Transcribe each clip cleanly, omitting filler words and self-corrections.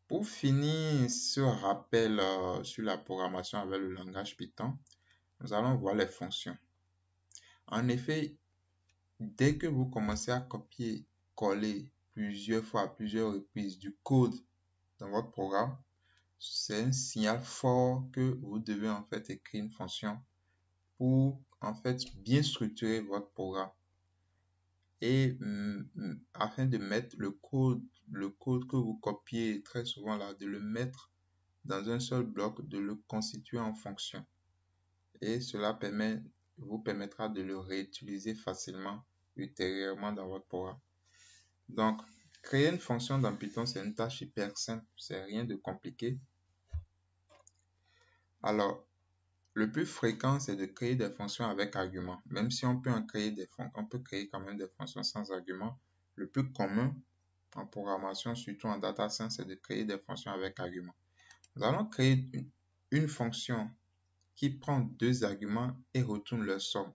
Pour finir ce rappel sur la programmation avec le langage Python, nous allons voir les fonctions. En effet, dès que vous commencez à copier-coller plusieurs fois, à plusieurs reprises du code dans votre programme, c'est un signal fort que vous devez en fait écrire une fonction pour en fait bien structurer votre programme et afin de mettre le code que vous copiez très souvent là, de le mettre dans un seul bloc, de le constituer en fonction. Et cela vous permettra de le réutiliser facilement ultérieurement dans votre programme. Donc, créer une fonction dans Python, c'est une tâche hyper simple, c'est rien de compliqué. Alors, le plus fréquent, c'est de créer des fonctions avec arguments. Même si on peut on peut créer quand même des fonctions sans arguments. Le plus commun en programmation, surtout en data science, c'est de créer des fonctions avec arguments. Nous allons créer une fonction qui prend deux arguments et retourne leur somme.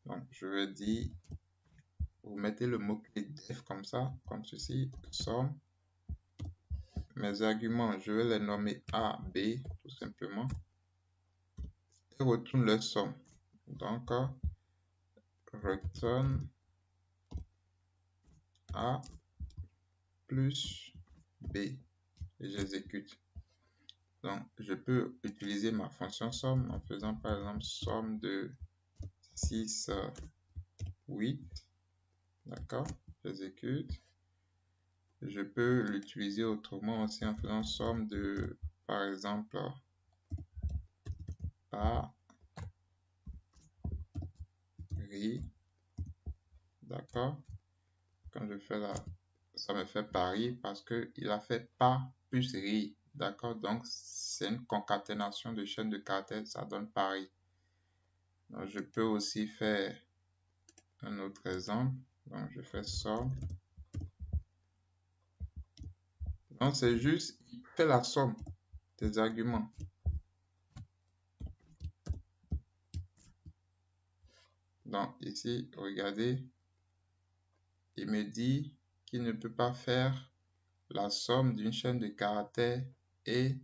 Donc, je vais dire, vous mettez le mot-clé def comme ça, comme ceci, somme. Mes arguments, je vais les nommer A, B, tout simplement, et retourne leur somme. Donc, return A plus B et j'exécute. Donc, je peux utiliser ma fonction somme en faisant par exemple somme de 6, 8. D'accord, j'exécute. Je peux l'utiliser autrement aussi en faisant somme de, par exemple, Paris. D'accord, quand je fais là, ça me fait Paris parce qu'il a fait pas plus riz. D'accord, donc c'est une concaténation de chaînes de caractères, ça donne Paris. Donc, je peux aussi faire un autre exemple. Donc, je fais somme. Donc, c'est juste, il fait la somme des arguments. Donc, ici, regardez, il me dit qu'il ne peut pas faire la somme d'une chaîne de caractères et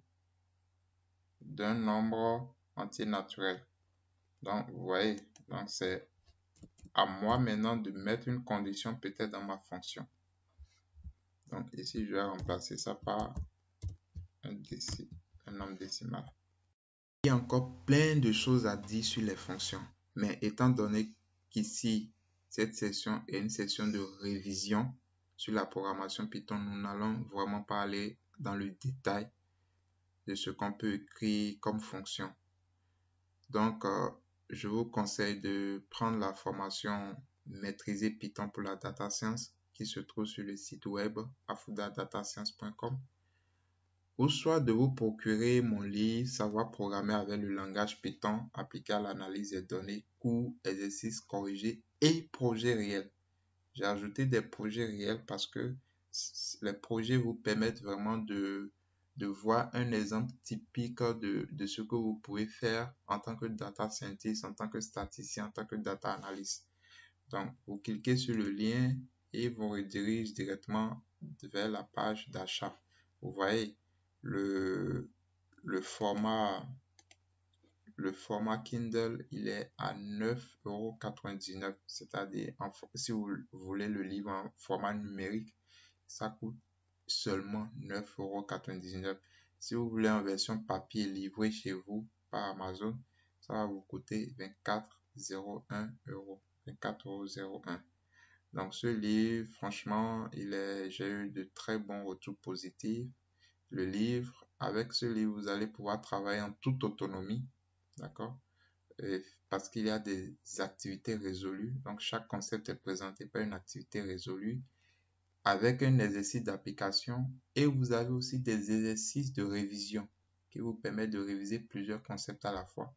d'un nombre entier naturel. Donc, vous voyez, donc c'est à moi maintenant de mettre une condition peut-être dans ma fonction. Donc, ici, je vais remplacer ça par un nombre décimal. Il y a encore plein de choses à dire sur les fonctions, mais étant donné qu'ici, cette session est une session de révision sur la programmation Python, nous n'allons vraiment pas aller dans le détail de ce qu'on peut écrire comme fonction. Donc, je vous conseille de prendre la formation Maîtriser Python pour la data science qui se trouve sur le site web afudadatascience.com ou soit de vous procurer mon livre Savoir programmer avec le langage Python appliqué à l'analyse des données, cours, exercices corrigés et projets réels. J'ai ajouté des projets réels parce que les projets vous permettent vraiment de voir un exemple typique de ce que vous pouvez faire en tant que data scientist, en tant que statisticien, en tant que data analyst. Donc, vous cliquez sur le lien et vous redirige directement vers la page d'achat. Vous voyez, le format Kindle, il est à 9,99 €. C'est-à-dire, si vous voulez le livre en format numérique, ça coûte seulement 9,99 €. Si vous voulez en version papier livré chez vous par Amazon, ça va vous coûter 24,01 €. 24,01 €. Donc, ce livre, franchement, j'ai eu de très bons retours positifs. Le livre, avec ce livre, vous allez pouvoir travailler en toute autonomie. D'accord? Parce qu'il y a des activités résolues. Donc, chaque concept est présenté par une activité résolue avec un exercice d'application et vous avez aussi des exercices de révision qui vous permettent de réviser plusieurs concepts à la fois.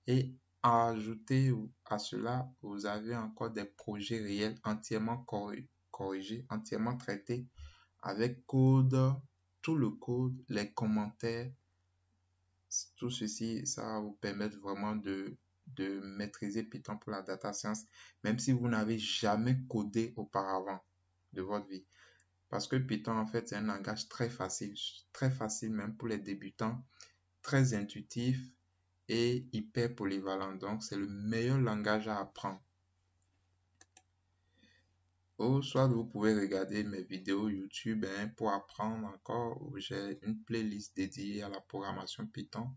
Et à ajouter à cela, vous avez encore des projets réels entièrement corrigés, entièrement traités avec code, tout le code, les commentaires. Tout ceci, ça va vous permettre vraiment de maîtriser Python pour la data science, même si vous n'avez jamais codé auparavant de votre vie. Parce que Python, en fait, c'est un langage très facile même pour les débutants, très intuitif et hyper polyvalent. Donc, c'est le meilleur langage à apprendre. Ou soit vous pouvez regarder mes vidéos YouTube pour apprendre encore. J'ai une playlist dédiée à la programmation Python.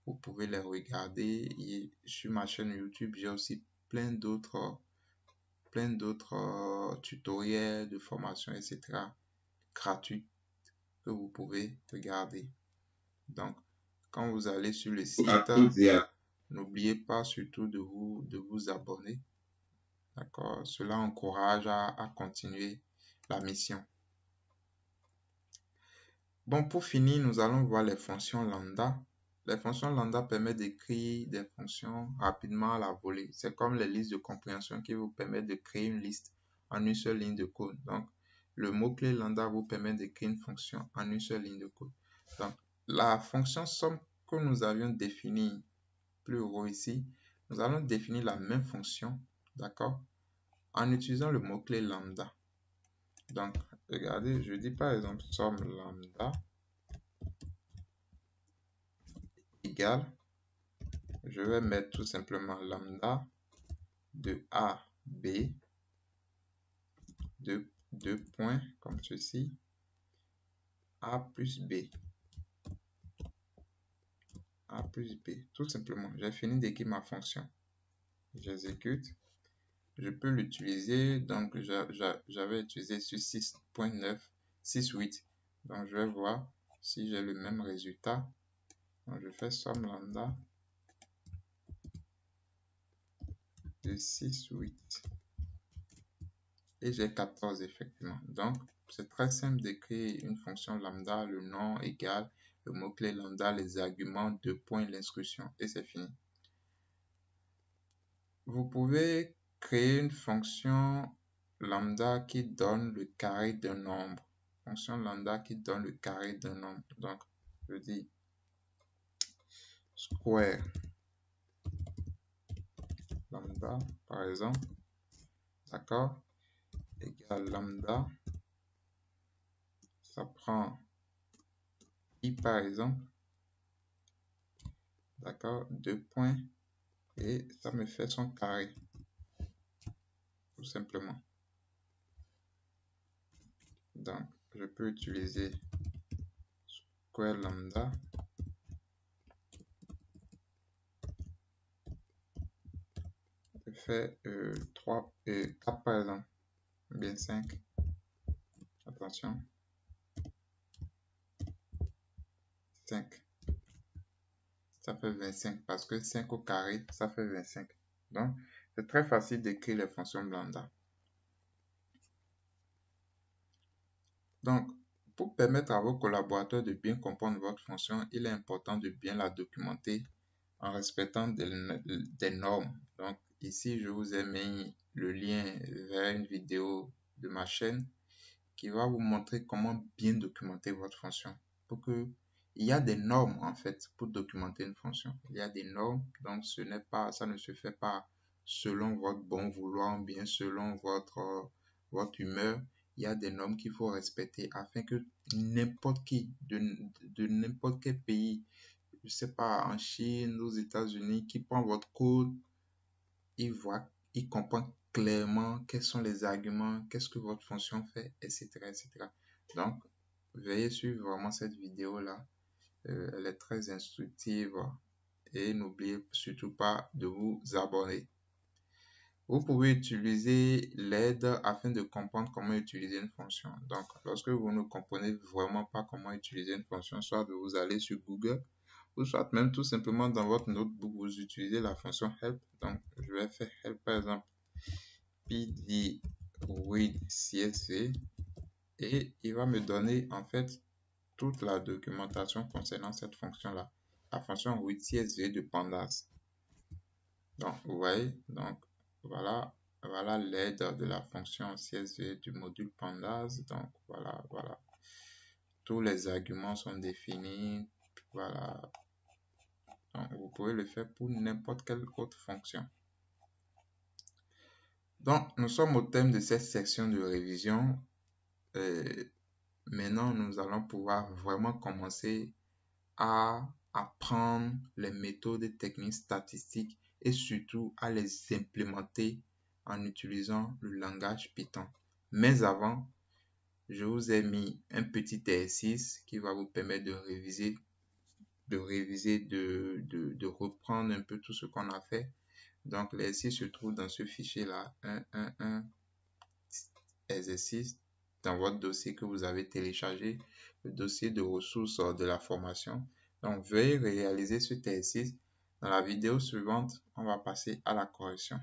Vous pouvez les regarder. Et sur ma chaîne YouTube, j'ai aussi plein d'autres tutoriels de formation, etc. gratuits que vous pouvez regarder. Donc, quand vous allez sur le site, n'oubliez pas surtout de vous abonner. D'accord? Cela encourage à continuer la mission. Bon, pour finir, nous allons voir les fonctions lambda. Les fonctions lambda permettent d'écrire des fonctions rapidement à la volée. C'est comme les listes de compréhension qui vous permettent de créer une liste en une seule ligne de code. Donc, le mot-clé lambda vous permet d'écrire une fonction en une seule ligne de code. Donc, la fonction somme que nous avions définie plus haut ici, nous allons définir la même fonction, d'accord, en utilisant le mot-clé lambda. Donc, regardez, je dis par exemple somme lambda égale, je vais mettre tout simplement lambda de A, B, deux points comme ceci, A plus B. A plus B, tout simplement. J'ai fini d'écrire ma fonction. J'exécute. Je peux l'utiliser, donc j'avais utilisé sur 6.968. Donc je vais voir si j'ai le même résultat. Donc je fais somme lambda de 6, 8. Et j'ai 14 effectivement. Donc c'est très simple d'écrire une fonction lambda, le nom égale, le mot-clé lambda, les arguments, deux points, l'instruction. Et c'est fini. Vous pouvez créer une fonction lambda qui donne le carré d'un nombre. Fonction lambda qui donne le carré d'un nombre. Donc, je dis square lambda, par exemple, d'accord, égale lambda. Ça prend i, par exemple, d'accord, deux points, et ça me fait son carré, tout simplement. Donc, je peux utiliser square lambda. Je fais 3 et 4 par exemple, bien 5. Attention. 5. Ça fait 25 parce que 5 au carré, ça fait 25. Donc, c'est très facile d'écrire les fonctions lambda. Donc, pour permettre à vos collaborateurs de bien comprendre votre fonction, il est important de bien la documenter en respectant des normes. Donc, ici, je vous ai mis le lien vers une vidéo de ma chaîne qui va vous montrer comment bien documenter votre fonction. Pour que, il y a des normes en fait pour documenter une fonction. Il y a des normes, donc ça ne se fait pas selon votre bon vouloir, bien selon votre humeur. Il y a des normes qu'il faut respecter afin que n'importe qui, de n'importe quel pays, je sais pas, en Chine, aux États-Unis, qui prend votre code, il comprend clairement quels sont les arguments, qu'est-ce que votre fonction fait, etc., etc. Donc, veuillez suivre vraiment cette vidéo-là. Elle est très instructive et n'oubliez surtout pas de vous abonner. Vous pouvez utiliser l'aide afin de comprendre comment utiliser une fonction. Donc, lorsque vous ne comprenez vraiment pas comment utiliser une fonction, soit vous allez sur Google, ou soit même tout simplement dans votre notebook, vous utilisez la fonction help. Donc, je vais faire help par exemple pd read csv et il va me donner en fait toute la documentation concernant cette fonction là, la fonction read csv de pandas. Donc vous voyez, donc voilà l'aide de la fonction csv du module pandas. Donc voilà tous les arguments sont définis. Voilà, donc vous pouvez le faire pour n'importe quelle autre fonction. Donc, nous sommes au thème de cette section de révision. Maintenant, nous allons pouvoir vraiment commencer à apprendre les méthodes et techniques statistiques et surtout à les implémenter en utilisant le langage Python. Mais avant, je vous ai mis un petit exercice qui va vous permettre de reprendre un peu tout ce qu'on a fait. Donc, l'exercice se trouve dans ce fichier-là, 1 exercice dans votre dossier que vous avez téléchargé, le dossier de ressources de la formation. Donc, veuillez réaliser cet exercice. Dans la vidéo suivante, on va passer à la correction.